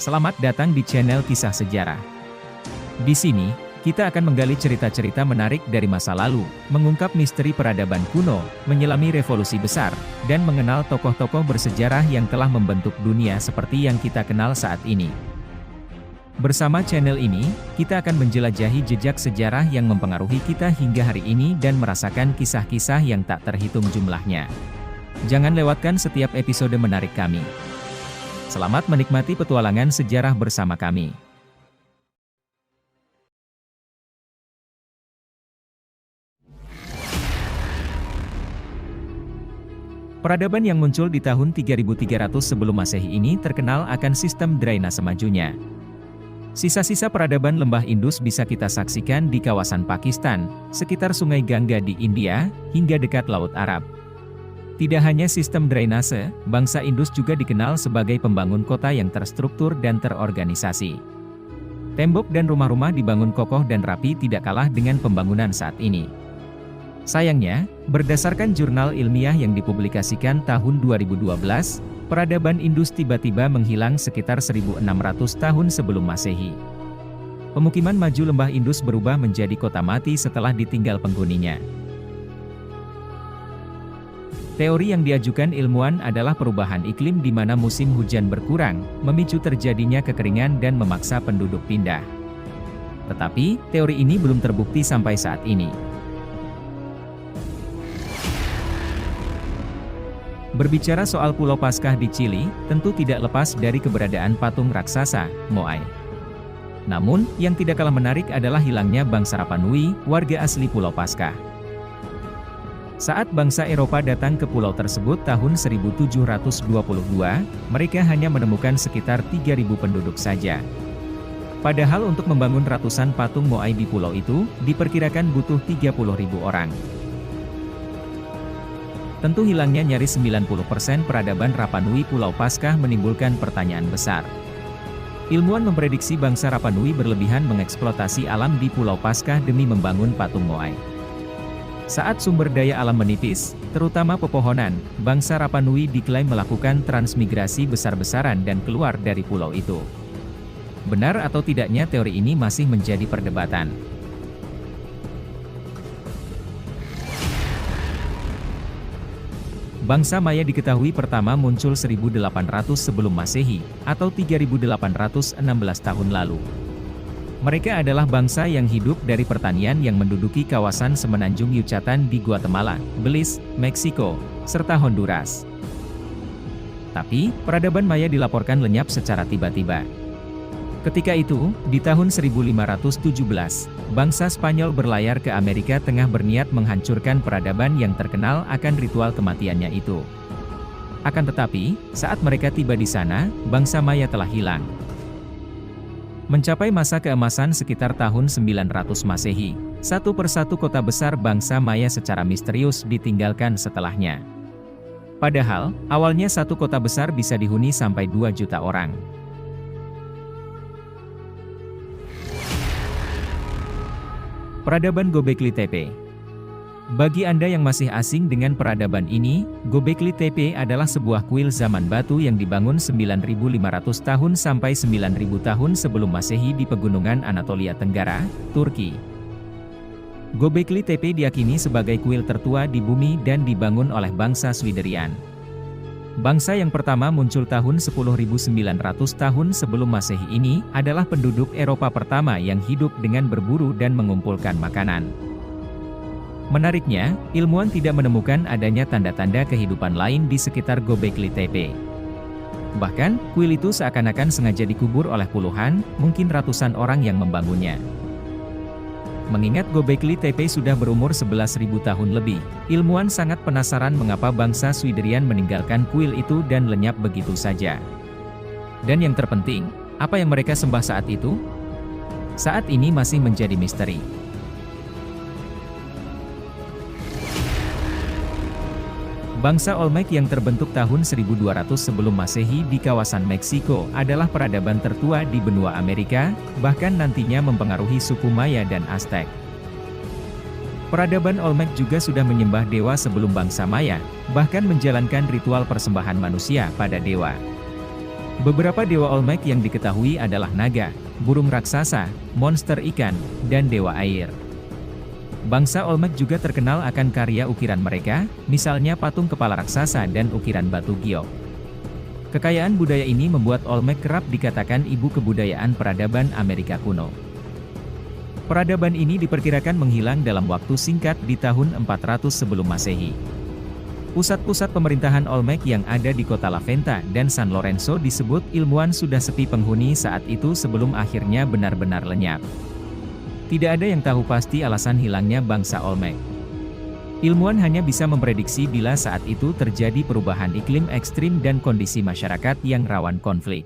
Selamat datang di channel Kisah Sejarah. Di sini, kita akan menggali cerita-cerita menarik dari masa lalu, mengungkap misteri peradaban kuno, menyelami revolusi besar, dan mengenal tokoh-tokoh bersejarah yang telah membentuk dunia seperti yang kita kenal saat ini. Bersama channel ini, kita akan menjelajahi jejak sejarah yang mempengaruhi kita hingga hari ini dan merasakan kisah-kisah yang tak terhitung jumlahnya. Jangan lewatkan setiap episode menarik kami. Selamat menikmati petualangan sejarah bersama kami. Peradaban yang muncul di tahun 3300 sebelum Masehi ini terkenal akan sistem drainase majunya. Sisa-sisa peradaban lembah Indus bisa kita saksikan di kawasan Pakistan, sekitar Sungai Gangga di India, hingga dekat Laut Arab. Tidak hanya sistem drainase, bangsa Indus juga dikenal sebagai pembangun kota yang terstruktur dan terorganisasi. Tembok dan rumah-rumah dibangun kokoh dan rapi tidak kalah dengan pembangunan saat ini. Sayangnya, berdasarkan jurnal ilmiah yang dipublikasikan tahun 2012, peradaban Indus tiba-tiba menghilang sekitar 1600 tahun sebelum Masehi. Pemukiman maju lembah Indus berubah menjadi kota mati setelah ditinggal penghuninya. Teori yang diajukan ilmuwan adalah perubahan iklim di mana musim hujan berkurang, memicu terjadinya kekeringan dan memaksa penduduk pindah. Tetapi, teori ini belum terbukti sampai saat ini. Berbicara soal Pulau Paskah di Chili, tentu tidak lepas dari keberadaan patung raksasa, Moai. Namun, yang tidak kalah menarik adalah hilangnya bangsa Rapa Nui, warga asli Pulau Paskah. Saat bangsa Eropa datang ke pulau tersebut tahun 1722, mereka hanya menemukan sekitar 3.000 penduduk saja. Padahal untuk membangun ratusan patung Moai di pulau itu, diperkirakan butuh 30.000 orang. Tentu hilangnya nyaris 90% peradaban Rapa Nui Pulau Paskah menimbulkan pertanyaan besar. Ilmuwan memprediksi bangsa Rapa Nui berlebihan mengeksploitasi alam di Pulau Paskah demi membangun patung Moai. Saat sumber daya alam menipis, terutama pepohonan, bangsa Rapa Nui diklaim melakukan transmigrasi besar-besaran dan keluar dari pulau itu. Benar atau tidaknya teori ini masih menjadi perdebatan. Bangsa Maya diketahui pertama muncul 1800 sebelum Masehi, atau 3816 tahun lalu. Mereka adalah bangsa yang hidup dari pertanian yang menduduki kawasan semenanjung Yucatan di Guatemala, Belize, Meksiko, serta Honduras. Tapi, peradaban Maya dilaporkan lenyap secara tiba-tiba. Ketika itu, di tahun 1517, bangsa Spanyol berlayar ke Amerika Tengah berniat menghancurkan peradaban yang terkenal akan ritual kematiannya itu. Akan tetapi, saat mereka tiba di sana, bangsa Maya telah hilang. Mencapai masa keemasan sekitar tahun 900 Masehi, satu persatu kota besar bangsa Maya secara misterius ditinggalkan setelahnya. Padahal, awalnya satu kota besar bisa dihuni sampai 2 juta orang. Peradaban Göbekli Tepe. Bagi Anda yang masih asing dengan peradaban ini, Göbekli Tepe adalah sebuah kuil zaman batu yang dibangun 9.500 tahun sampai 9.000 tahun sebelum Masehi di pegunungan Anatolia Tenggara, Turki. Göbekli Tepe diyakini sebagai kuil tertua di bumi dan dibangun oleh bangsa Swiderian. Bangsa yang pertama muncul tahun 10.900 tahun sebelum Masehi ini adalah penduduk Eropa pertama yang hidup dengan berburu dan mengumpulkan makanan. Menariknya, ilmuwan tidak menemukan adanya tanda-tanda kehidupan lain di sekitar Göbekli Tepe. Bahkan, kuil itu seakan-akan sengaja dikubur oleh puluhan, mungkin ratusan orang yang membangunnya. Mengingat Göbekli Tepe sudah berumur 11.000 tahun lebih, ilmuwan sangat penasaran mengapa bangsa Swiderian meninggalkan kuil itu dan lenyap begitu saja. Dan yang terpenting, apa yang mereka sembah saat itu? Saat ini masih menjadi misteri. Bangsa Olmec yang terbentuk tahun 1200 sebelum Masehi di kawasan Meksiko adalah peradaban tertua di benua Amerika, bahkan nantinya mempengaruhi suku Maya dan Aztec. Peradaban Olmec juga sudah menyembah dewa sebelum bangsa Maya, bahkan menjalankan ritual persembahan manusia pada dewa. Beberapa dewa Olmec yang diketahui adalah naga, burung raksasa, monster ikan, dan dewa air. Bangsa Olmec juga terkenal akan karya ukiran mereka, misalnya patung kepala raksasa dan ukiran batu giok. Kekayaan budaya ini membuat Olmec kerap dikatakan ibu kebudayaan peradaban Amerika kuno. Peradaban ini diperkirakan menghilang dalam waktu singkat di tahun 400 sebelum Masehi. Pusat-pusat pemerintahan Olmec yang ada di kota La Venta dan San Lorenzo disebut ilmuwan sudah sepi penghuni saat itu sebelum akhirnya benar-benar lenyap. Tidak ada yang tahu pasti alasan hilangnya bangsa Olmec. Ilmuwan hanya bisa memprediksi bila saat itu terjadi perubahan iklim ekstrim dan kondisi masyarakat yang rawan konflik.